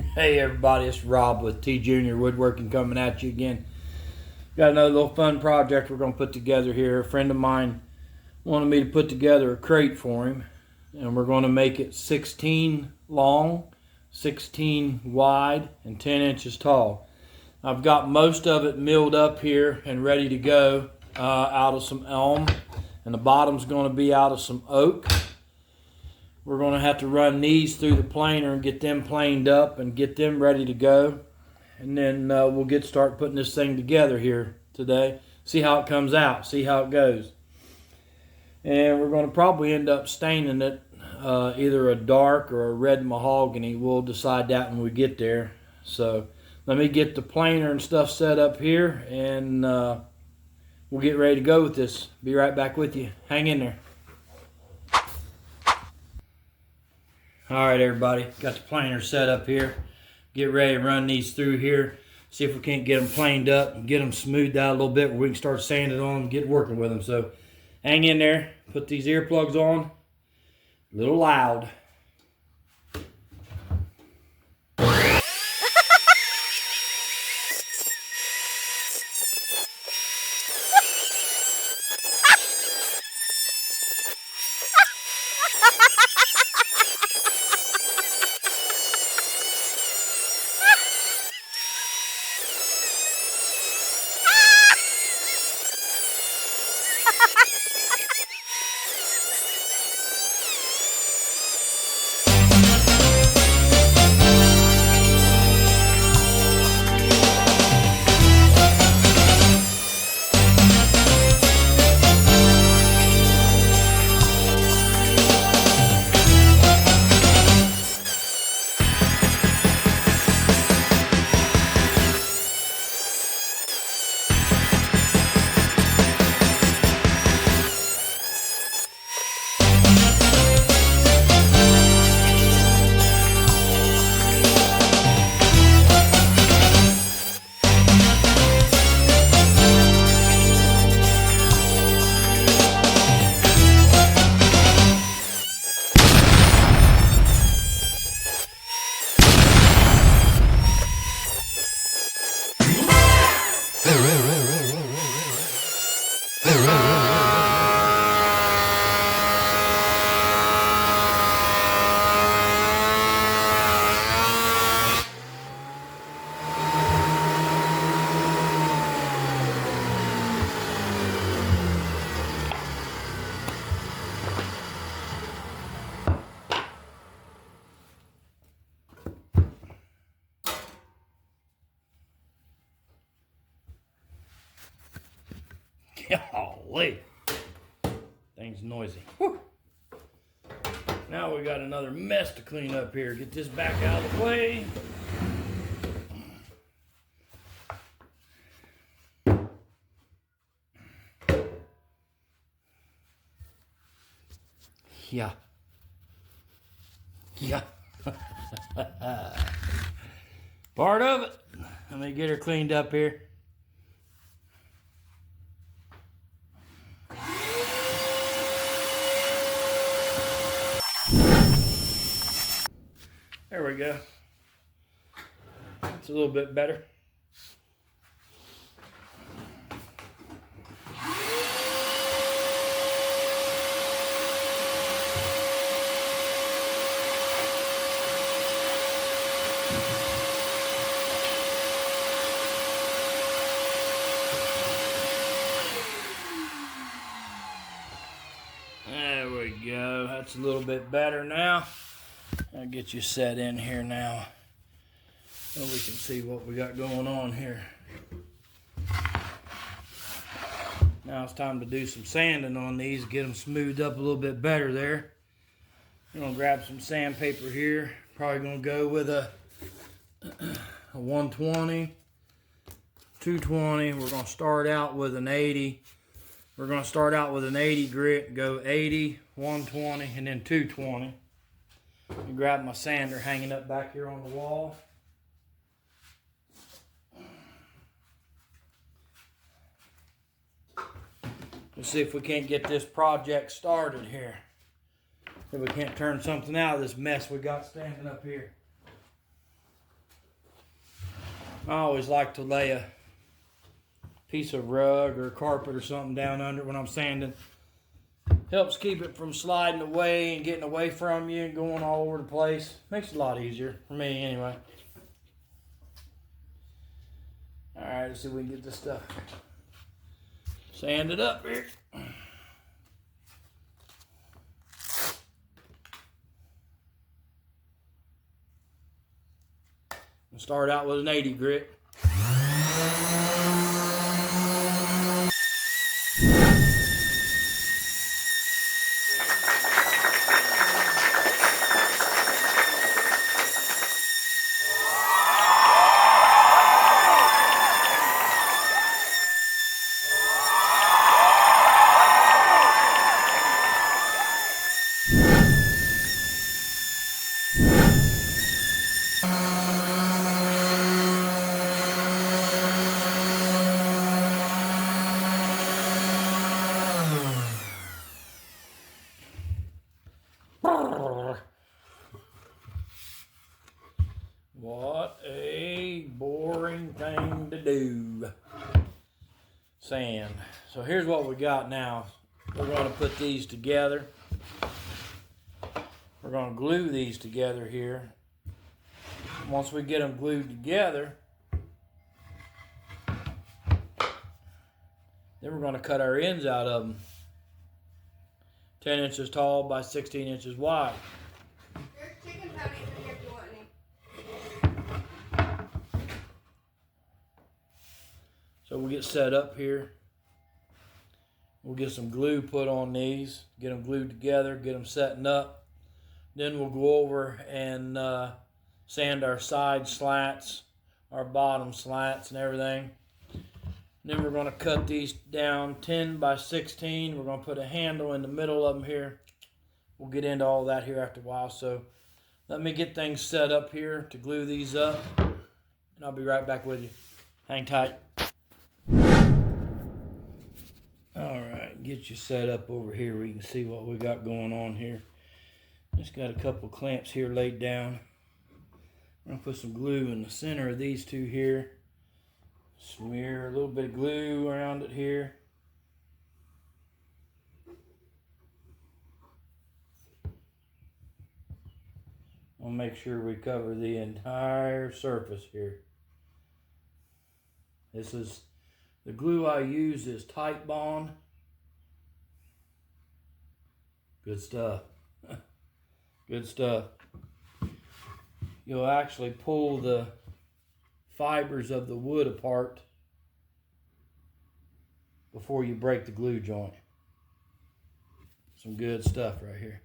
Hey everybody, it's Rob with T.Jr.Woodworking coming at you again. Got another little fun project we're going to put together here. A friend of mine wanted me to put together a crate for him, and we're going to make it 16 long, 16 wide, and 10 inches tall. I've got most of it milled up here and ready to go out of some elm, and the bottom's going to be out of some oak. We're going to have to run these through the planer and get them planed up and get them ready to go. And then we'll start putting this thing together here today. See how it comes out, see how it goes. And we're going to probably end up staining it either a dark or a red mahogany. We'll decide that when we get there. So let me get the planer and stuff set up here, and we'll get ready to go with this. Be right back with you. Hang in there. Alright everybody, got the planer set up here. Get ready to run these through here. See if we can't get them planed up and get them smoothed out a little bit where we can start sanding on them and get working with them. So hang in there, put these earplugs on. A little loud. Golly, thing's noisy. Whew. Now we got another mess to clean up here. Get this back out of the way. Yeah. Part of it. Let me get her cleaned up here. There we go. It's a little bit better. There we go. That's a little bit better now. I'll get you set in here now so we can see what we got going on here. Now it's time to do some sanding on these, get them smoothed up a little bit better there. I'm going to grab some sandpaper here. Probably going to go with a 120, 220. We're going to start out with an 80. We're going to start out with an 80 grit, go 80, 120, and then 220. I grab my sander hanging up back here on the wall. Let's see if we can't get this project started here. If we can't turn something out of this mess we got standing up here. I always like to lay a piece of rug or carpet or something down under it when I'm sanding. Helps keep it from sliding away and getting away from you and going all over the place. Makes it a lot easier for me anyway. Alright, let's see if we can get this stuff sanded up here. We'll start out with an 80 grit. What a boring thing to do. Sand. So here's what we got now. We're going to put these together. We're going to glue these together here. Once we get them glued together, then we're going to cut our ends out of them. 10 inches tall by 16 inches wide. There's chicken patties in here if you want any. So we'll get set up here. We'll get some glue put on these, get them glued together, get them setting up. Then we'll go over and sand our side slats, our bottom slats and everything. Then we're going to cut these down 10 by 16. We're going to put a handle in the middle of them here. We'll get into all that here after a while. So let me get things set up here to glue these up, and I'll be right back with you. Hang tight. All right, get you set up over here where you can see what we got going on here. Just got a couple clamps here laid down. I'm gonna put some glue in the center of these two here. Smear a little bit of glue around it here. I'll make sure we cover the entire surface here. This is the glue I use is Tight Bond. Good stuff. Good stuff. You'll actually pull the fibers of the wood apart before you break the glue joint. Some good stuff right here.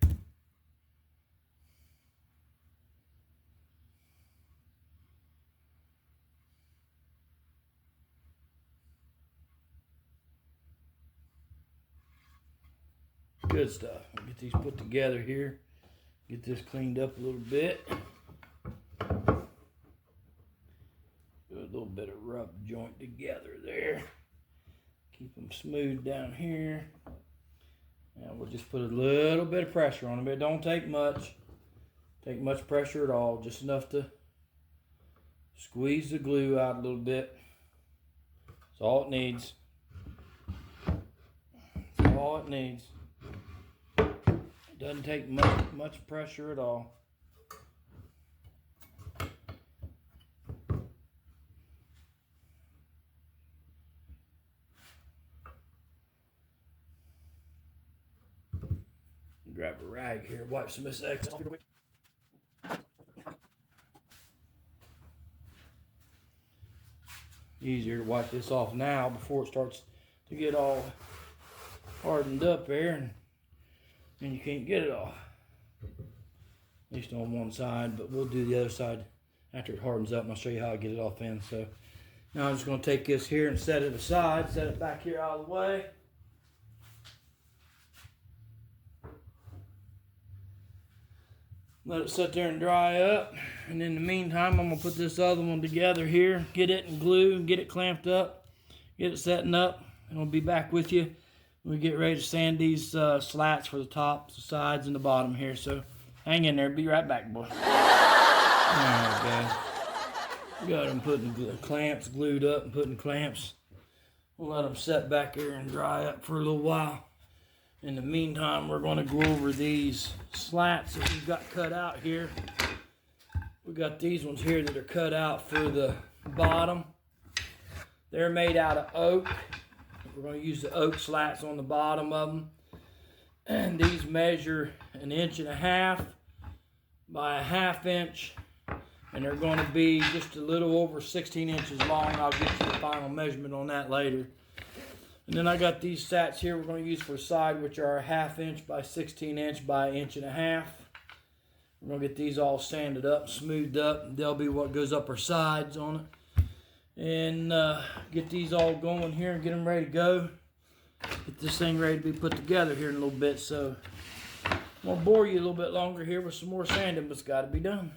Good stuff. I'll get these put together here. Get this cleaned up a little bit. Do a little bit of rub joint together there. Keep them smooth down here. And we'll just put a little bit of pressure on them. It don't take much. Take much pressure at all. Just enough to squeeze the glue out a little bit. That's all it needs. That's all it needs. It doesn't take much pressure at all. Grab a rag here, wipe some of this excess off. Easier to wipe this off now before it starts to get all hardened up there and you can't get it off. At least on one side, but we'll do the other side after it hardens up and I'll show you how I get it off in. So now I'm just going to take this here and set it aside, set it back here out of the way. Let it sit there and dry up. And in the meantime, I'm going to put this other one together here. Get it in glue, get it clamped up, get it setting up. And we'll be back with you when we get ready to sand these slats for the tops, the sides, and the bottom here. So hang in there. Be right back, boy. Alright, guys. Got them putting clamps glued up and putting clamps. We'll let them set back here and dry up for a little while. In the meantime, we're going to go over these slats that we've got cut out here. We got these ones here that are cut out for the bottom. They're made out of oak. We're going to use the oak slats on the bottom of them. And these measure 1.5 inches by 1/2 inch. And they're going to be just a little over 16 inches long. I'll get you the final measurement on that later. And then I got these slats here we're going to use for the side, which are 1/2 inch by 16 inch by 1.5 inches. We're going to get these all sanded up, smoothed up. They'll be what goes up our sides on it. And get these all going here and get them ready to go. Get this thing ready to be put together here in a little bit. So I'm going to bore you a little bit longer here with some more sanding, but it's got to be done.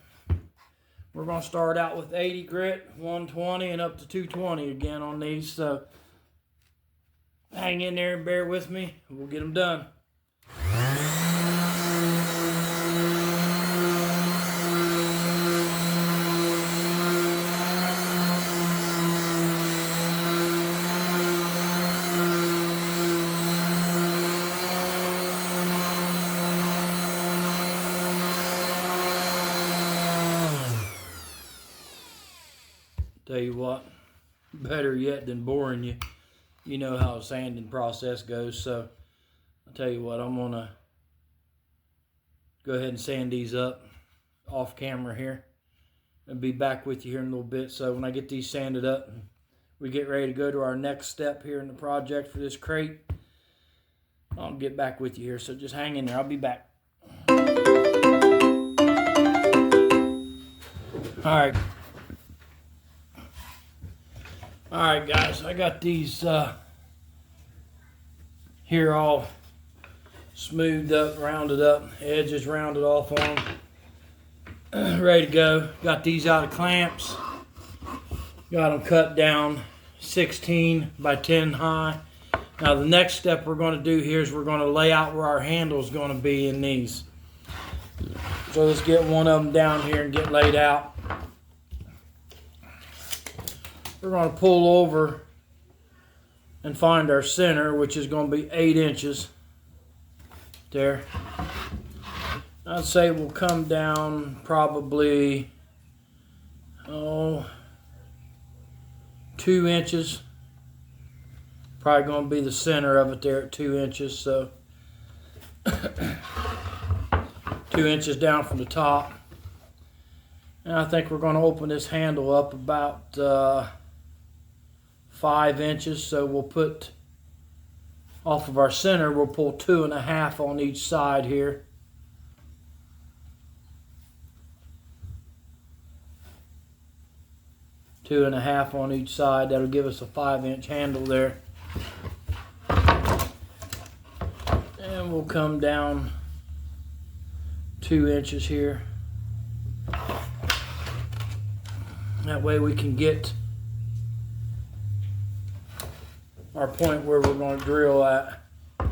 We're going to start out with 80 grit, 120, and up to 220 again on these. So hang in there and bear with me. We'll get them done. Tell you what, better yet than boring you. You know how a sanding process goes, so I'll tell you what, I'm gonna go ahead and sand these up off camera here and be back with you here in a little bit. So when I get these sanded up, we get ready to go to our next step here in the project for this crate, I'll get back with you here, so just hang in there. I'll be back. All right, guys, I got these here all smoothed up, rounded up, edges rounded off on them, ready to go. Got these out of clamps, got them cut down 16 by 10 high. Now the next step we're going to do here is we're going to lay out where our handle is going to be in these. So let's get one of them down here and get laid out. We're going to pull over and find our center, which is going to be 8 inches there. I'd say we'll come down probably 2 inches. Probably going to be the center of it there at 2 inches. So 2 inches down from the top. And I think we're going to open this handle up about 5 inches. So we'll put off of our center, we'll pull 2.5 on each side here. Two and a half on each side. That'll give us a 5-inch handle there. And we'll come down 2 inches here. That way we can get our point where we're going to drill at. I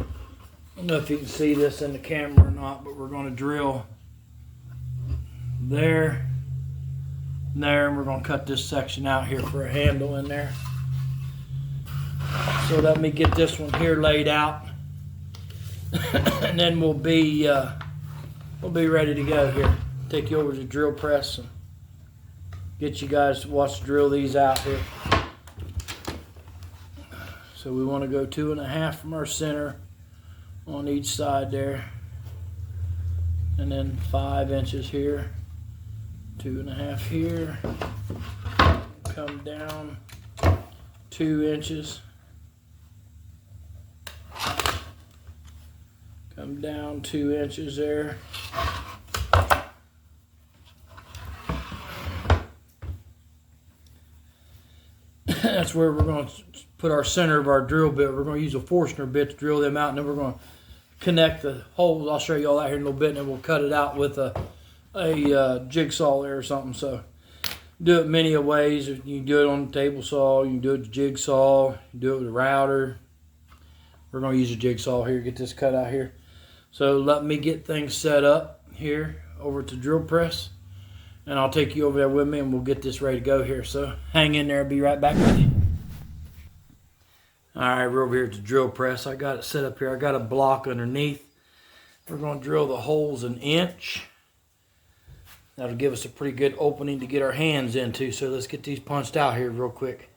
don't know if you can see this in the camera or not, but we're going to drill there, and there, and we're going to cut this section out here for a handle in there. So let me get this one here laid out, and then we'll be ready to go here. Take you over to the drill press and get you guys to watch drill these out here. So we want to go 2.5 from our center on each side there, and then 5 inches here, 2.5 here, come down 2 inches, come down 2 inches there. That's where we're going to put our center of our drill bit. We're going to use a Forstner bit to drill them out, and then we're going to connect the holes. I'll show you all that here in a little bit, and then we'll cut it out with a jigsaw there or something. So do it many ways. You can do it on the table saw, you can do it with a jigsaw, you can do it with a router. We're going to use a jigsaw here, get this cut out here. So let me get things set up here over at the drill press, and I'll take you over there with me and we'll get this ready to go here. So hang in there, I'll be right back with you. All right, we're over here at the drill press. I got it set up here. I got a block underneath. We're going to drill the holes 1 inch. That'll give us a pretty good opening to get our hands into. So let's get these punched out here real quick.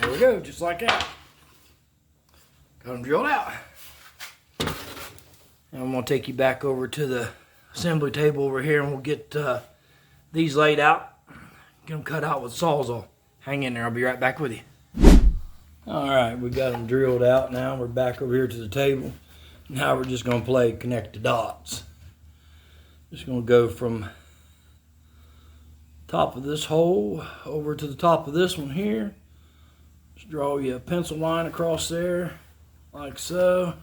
There we go, just like that. Got them drilled out. And I'm going to take you back over to the assembly table over here and we'll get these laid out. Get them cut out with Sawzall. Hang in there, I'll be right back with you. Alright, we got them drilled out now. We're back over here to the table. Now we're just going to play connect the dots. Just going to go from top of this hole over to the top of this one here. Just draw you a pencil line across there, like so.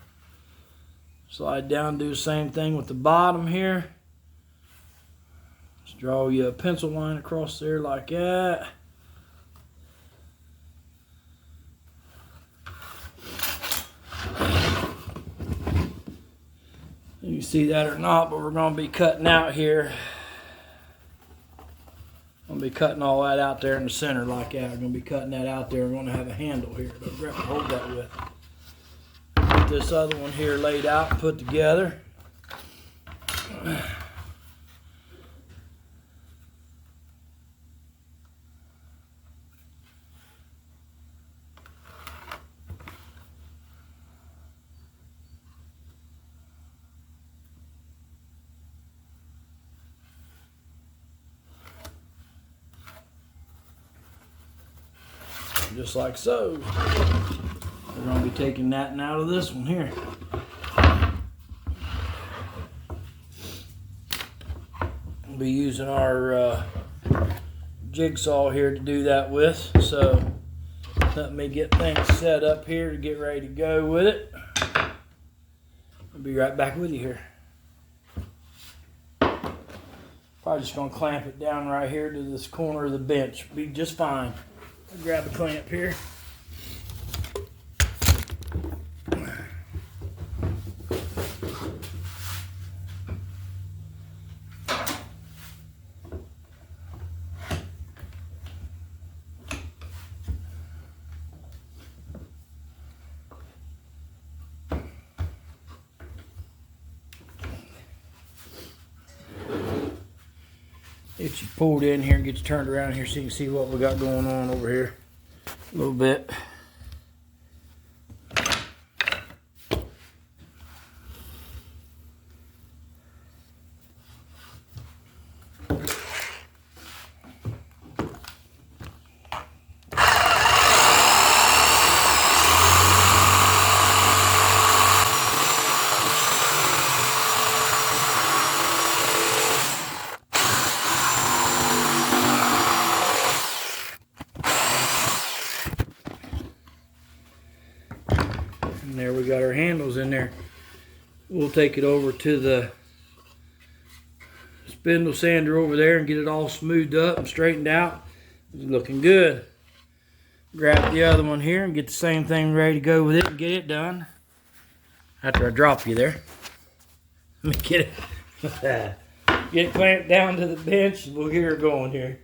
Slide down, do the same thing with the bottom here. Just draw you a pencil line across there like that. You see that or not, but we're going to be cutting out here. I'm going to be cutting all that out there in the center like that. We're going to be cutting that out there. We're going to have a handle here to hold that with. Get this other one here laid out and put together. Just like so. We're going to be taking that out of this one here. We'll be using our jigsaw here to do that with. So let me get things set up here to get ready to go with it. I'll be right back with you here. Probably just going to clamp it down right here to this corner of the bench. Be just fine. I'll grab a clamp here. Get you pulled in here and get you turned around here so you can see what we got going on over here a little bit. And there we got our handles in there. We'll take it over to the spindle sander over there and get it all smoothed up and straightened out. It's looking good. Grab the other one here and get the same thing ready to go with it and get it done. After I drop you there. Let me get it. Get it clamped down to the bench and we'll get her going here.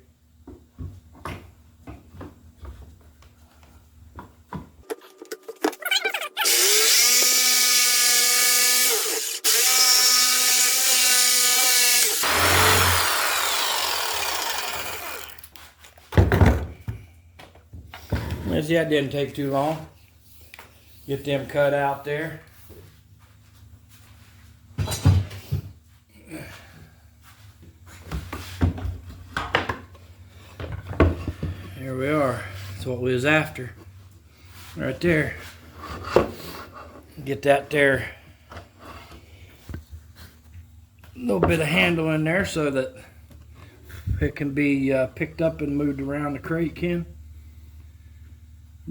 See, that didn't take too long. Get them cut out there. There we are. That's what we was after. Right there. Get that there. A little bit of handle in there so that it can be picked up and moved around the crate, Ken.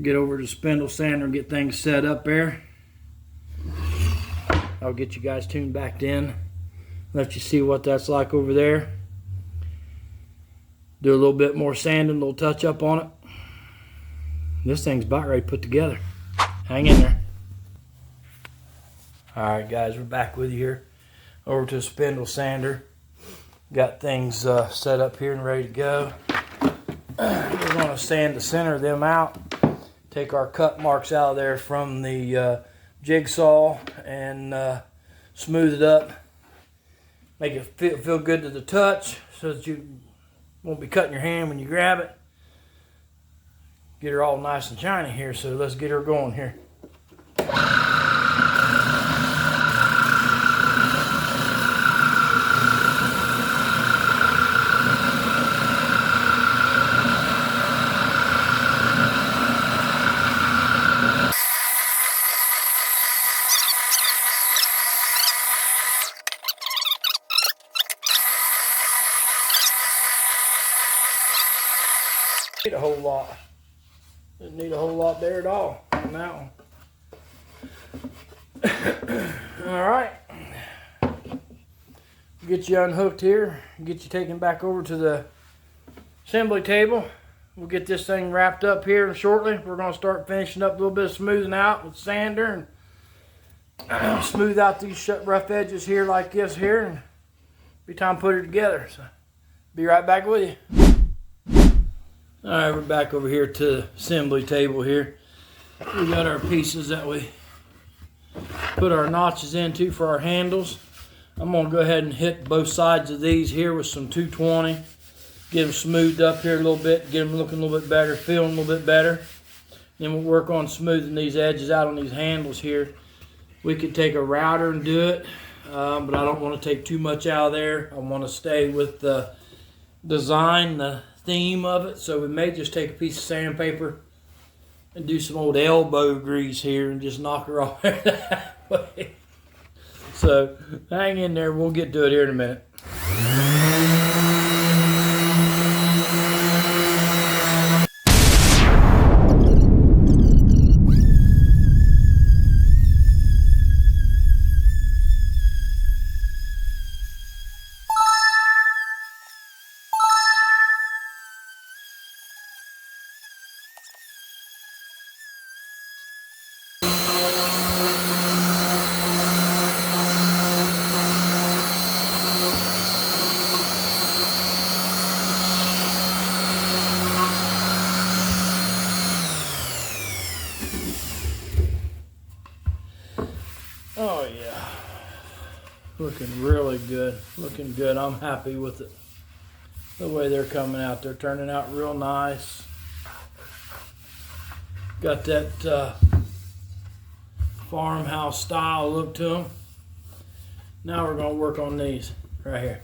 Get over to the spindle sander and get things set up there. I'll get you guys tuned back in. Let you see what that's like over there. Do a little bit more sanding, a little touch up on it. This thing's about ready to put together. Hang in there. Alright guys, we're back with you here. Over to the spindle sander. Got things set up here and ready to go. We're going to sand the center of them out. Take our cut marks out of there from the jigsaw and smooth it up. Make it feel good to the touch so that you won't be cutting your hand when you grab it. Get her all nice and shiny here, so let's get her going here. Need a whole lot. Didn't need a whole lot there at all on that one. Alright. Get you unhooked here. Get you taken back over to the assembly table. We'll get this thing wrapped up here shortly. We're going to start finishing up a little bit of smoothing out with sander and smooth out these rough edges here like this here, and be time to put it together. So be right back with you. Alright, we're back over here to the assembly table here. We got our pieces that we put our notches into for our handles. I'm going to go ahead and hit both sides of these here with some 220. Get them smoothed up here a little bit, get them looking a little bit better, feeling a little bit better. Then we'll work on smoothing these edges out on these handles here. We could take a router and do it, but I don't want to take too much out of there. I want to stay with the design, the theme of it, so we may just take a piece of sandpaper and do some old elbow grease here and just knock her off that way. So hang in there, we'll get to it here in a minute. Oh yeah, looking really good, looking good. I'm happy with it. The way they're coming out, they're turning out real nice. Got that farmhouse style look to them. Now we're gonna work on these right here.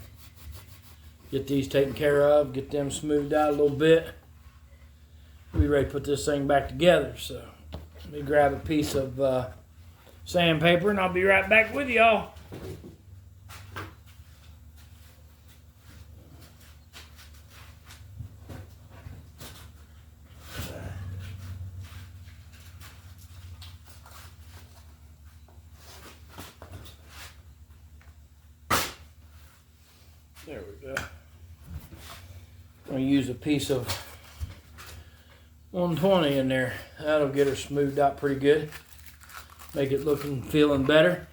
Get these taken care of, get them smoothed out a little bit. We'll be ready to put this thing back together. So let me grab a piece of sandpaper and I'll be right back with y'all. There we go. I'm going to use a piece of 120 in there. That'll get her smoothed out pretty good. Make it looking, feeling better.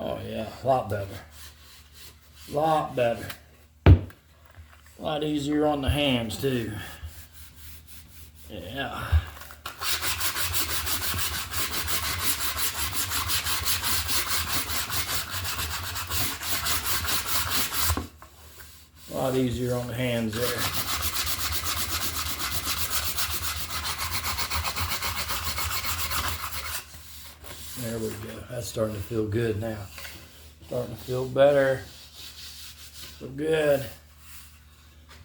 Oh yeah, a lot better. A lot better. A lot easier on the hands too. Yeah. A lot easier on the hands there. There we go. That's starting to feel good now. Starting to feel better. Feel good.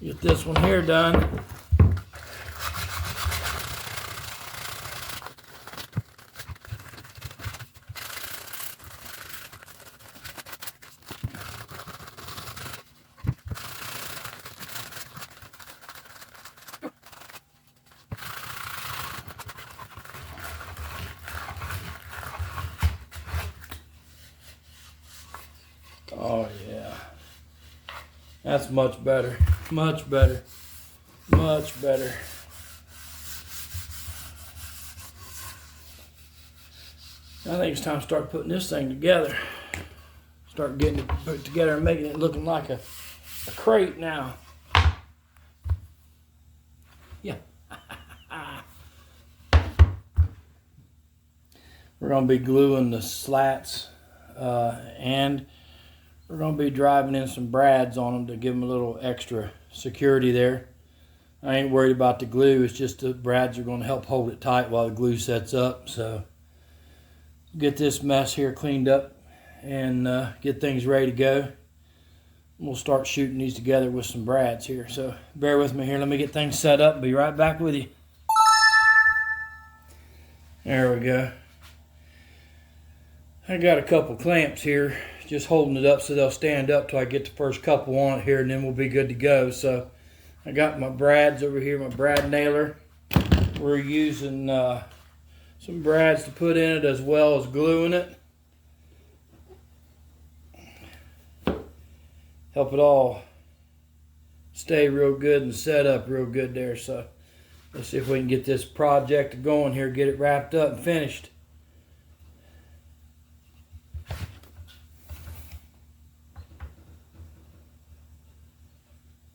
Get this one here done. Oh yeah. That's much better. Much better. Much better. I think it's time to start putting this thing together. Start getting it put together and making it looking like a crate now. Yeah. We're going to be gluing the slats and we're going to be driving in some brads on them to give them a little extra security there. I ain't worried about the glue. It's just the brads are going to help hold it tight while the glue sets up. So get this mess here cleaned up and get things ready to go. We'll start shooting these together with some brads here. So bear with me here. Let me get things set up. Be right back with you. There we go. I got a couple clamps here just holding it up so they'll stand up till I get the first couple on it here, and then we'll be good to go. So I got my brads over here, my brad nailer. We're using some brads to put in it as well as gluing it. Help it all stay real good and set up real good there. So let's see if we can get this project going here, get it wrapped up and finished.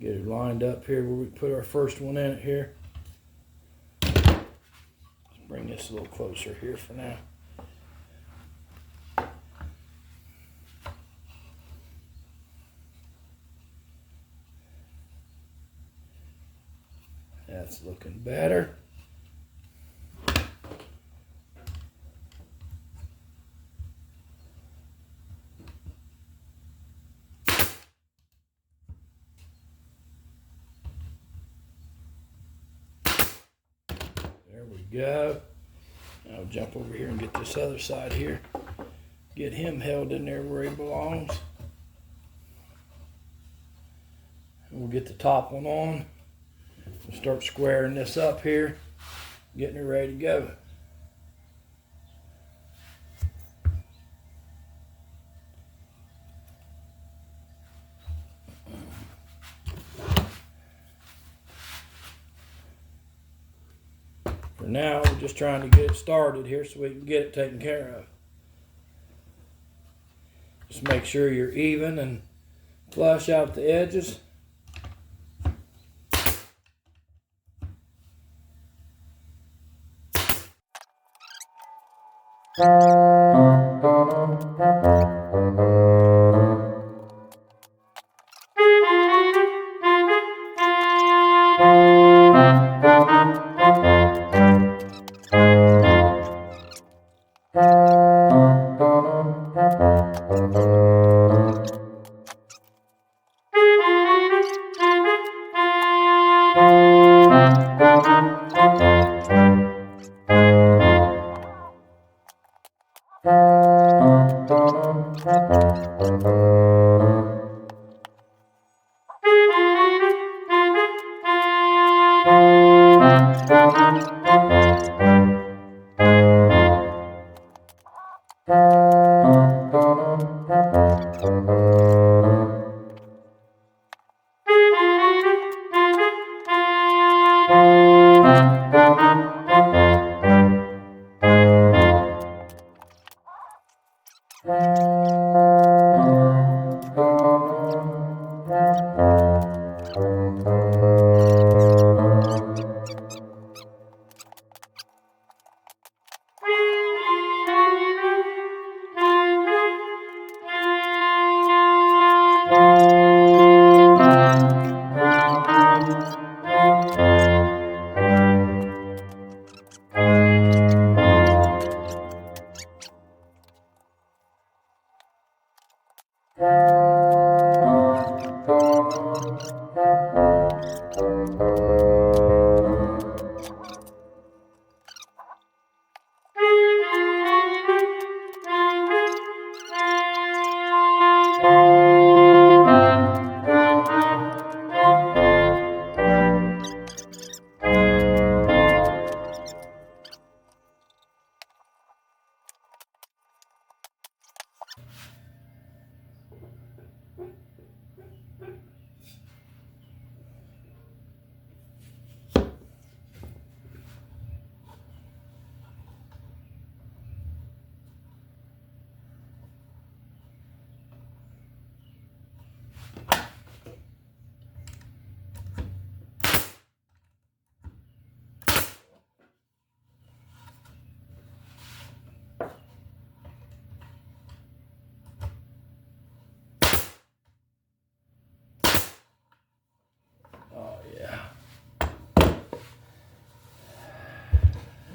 Get it lined up here where we put our first one in it here. Let's bring this a little closer here for now. That's looking better. There we go. I'll jump over here and get this other side here. Get him held in there where he belongs. And we'll get the top one on. We'll start squaring this up here, getting it ready to go. For now, we're just trying to get it started here so we can get it taken care of. Just make sure you're even and flush out the edges.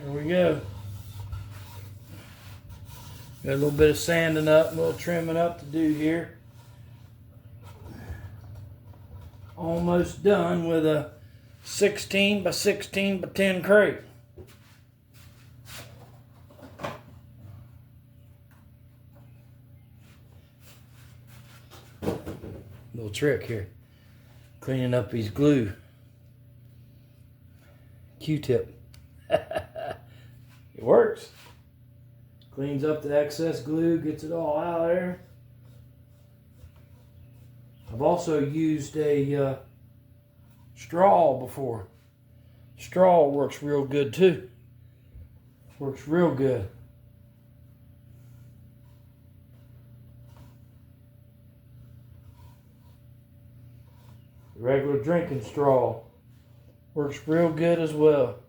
There we go. Got a little bit of sanding up, a little trimming up to do here. Almost done with a 16 by 16 by 10 crate. Little trick here. Cleaning up these glue. Q-tip. It works. Cleans up the excess glue, gets it all out of there. I've also used a straw before. Straw works real good too. Works real good. Regular drinking straw works real good as well.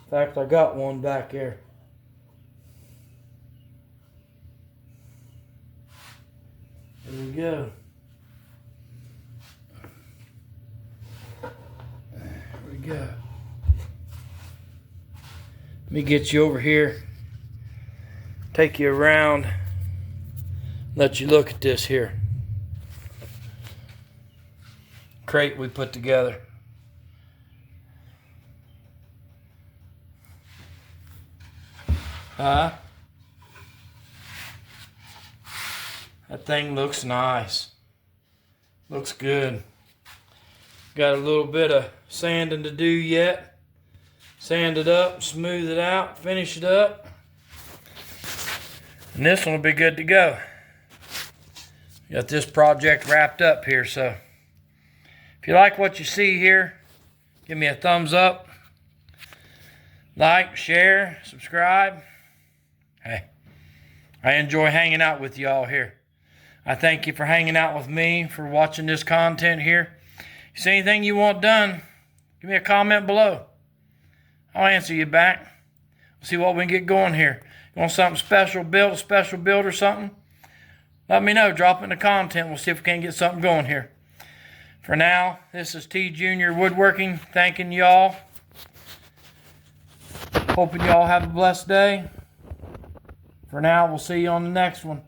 In fact, I got one back there. There we go. There we go. Let me get you over here. Take you around. Let you look at this here. Crate we put together. That thing looks nice. Looks good. Got a little bit of sanding to do yet. Sand it up, smooth it out, finish it up. And this one will be good to go. Got this project wrapped up here, so if you like what you see here, give me a thumbs up. Like, share, subscribe. Hey, I enjoy hanging out with y'all here. I thank you for hanging out with me, for watching this content here. If you see anything you want done, give me a comment below. I'll answer you back. See what we can get going here. You want something special built, a special build or something? Let me know. Drop it in the content. We'll see if we can get something going here. For now, this is T.Jr.Woodworking thanking y'all. Hoping y'all have a blessed day. For now, we'll see you on the next one.